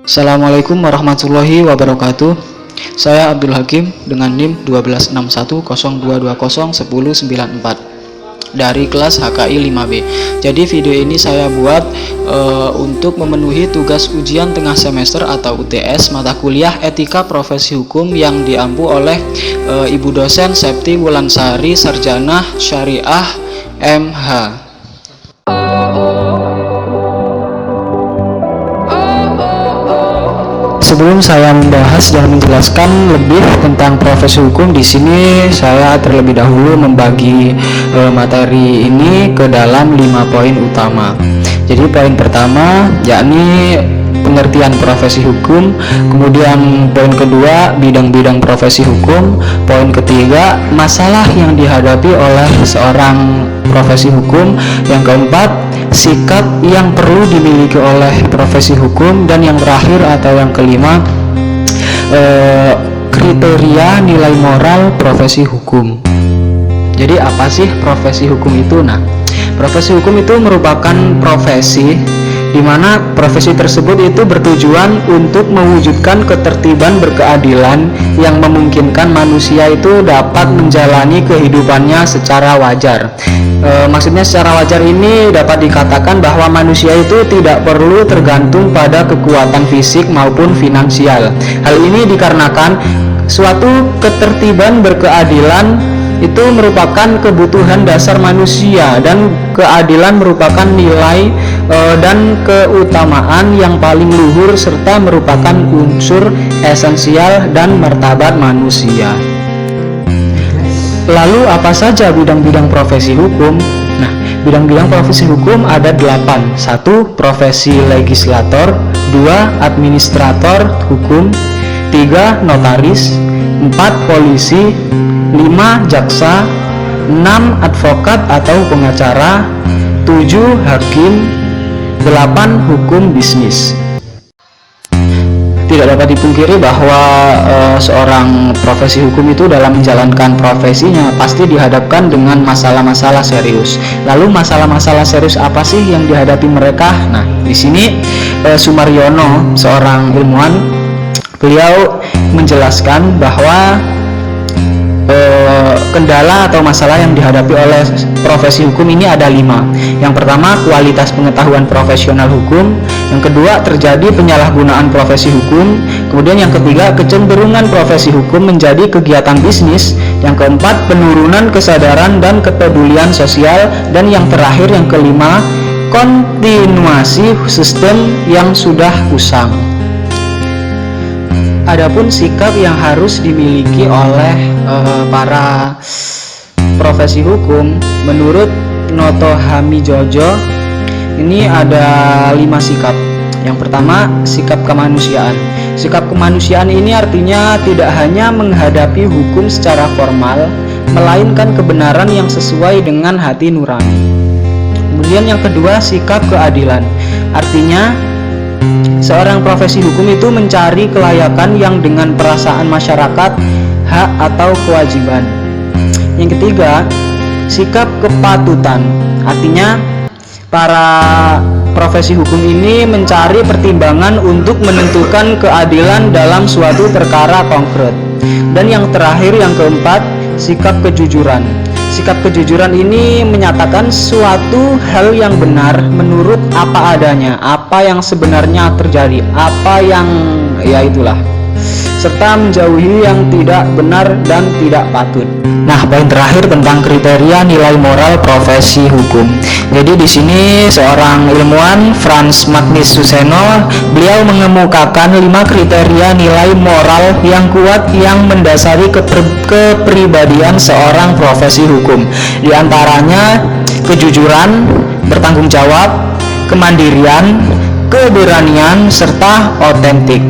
Assalamualaikum warahmatullahi wabarakatuh. Saya Abdul Hakim dengan NIM 12102201094 dari kelas HKI 5B. Jadi video ini saya buat untuk memenuhi tugas ujian tengah semester atau UTS mata kuliah Etika Profesi Hukum yang diampu oleh Ibu dosen Septi Wulansari, Sarjana Syariah MH. Sebelum saya membahas dan menjelaskan lebih tentang profesi hukum, di sini saya terlebih dahulu membagi materi ini ke dalam 5 poin utama. Jadi poin pertama yakni pengertian profesi hukum, kemudian poin kedua bidang-bidang profesi hukum, poin ketiga masalah yang dihadapi oleh seorang profesi hukum, yang keempat sikap yang perlu dimiliki oleh profesi hukum, dan yang terakhir atau yang kelima kriteria nilai moral profesi hukum. Jadi apa sih profesi hukum itu? Nah, profesi hukum itu merupakan profesi di mana profesi tersebut itu bertujuan untuk mewujudkan ketertiban berkeadilan yang memungkinkan manusia itu dapat menjalani kehidupannya secara wajar. Maksudnya secara wajar ini dapat dikatakan bahwa manusia itu tidak perlu tergantung pada kekuatan fisik maupun finansial. Hal ini dikarenakan suatu ketertiban berkeadilan itu merupakan kebutuhan dasar manusia, dan keadilan merupakan nilai dan keutamaan yang paling luhur serta merupakan unsur esensial dan martabat manusia. Lalu apa saja bidang-bidang profesi hukum? Nah, bidang-bidang profesi hukum ada 8. 1. Profesi legislator, 2. Administrator hukum, 3. Notaris, 4. Polisi, 5. Jaksa, 6. Advokat atau pengacara, 7. Hakim, 8. Hukum bisnis. Tidak dapat dipungkiri bahwa seorang profesi hukum itu dalam menjalankan profesinya pasti dihadapkan dengan masalah-masalah serius. Lalu masalah-masalah serius apa sih yang dihadapi mereka? Nah, di sini Sumaryono, seorang ilmuwan, beliau menjelaskan bahwa kendala atau masalah yang dihadapi oleh profesi hukum ini ada 5. Yang pertama, kualitas pengetahuan profesional hukum. Yang kedua, terjadi penyalahgunaan profesi hukum. Kemudian yang ketiga, kecenderungan profesi hukum menjadi kegiatan bisnis. Yang keempat, penurunan kesadaran dan kepedulian sosial. Dan yang terakhir, yang kelima, kontinuasi sistem yang sudah usang. Adapun sikap yang harus dimiliki oleh para profesi hukum menurut Noto Hamijojo ini ada 5 sikap. Yang pertama, sikap kemanusiaan. Sikap kemanusiaan ini artinya tidak hanya menghadapi hukum secara formal, melainkan kebenaran yang sesuai dengan hati nurani. Kemudian yang kedua, sikap keadilan. Artinya seorang profesi hukum itu mencari kelayakan yang dengan perasaan masyarakat, hak atau kewajiban. Yang ketiga, sikap kepatutan. Artinya para profesi hukum ini mencari pertimbangan untuk menentukan keadilan dalam suatu perkara konkret. Dan yang terakhir, yang keempat, sikap kejujuran. Sikap kejujuran ini menyatakan suatu hal yang benar menurut apa adanya, apa yang sebenarnya terjadi, apa yang itulah, serta menjauhi yang tidak benar dan tidak patut. Nah, poin terakhir tentang kriteria nilai moral profesi hukum. Jadi di sini seorang ilmuwan, Frans Magnus Suseno, beliau mengemukakan 5 kriteria nilai moral yang kuat yang mendasari kepribadian seorang profesi hukum. Di antaranya kejujuran, bertanggung jawab, kemandirian, keberanian, serta otentik.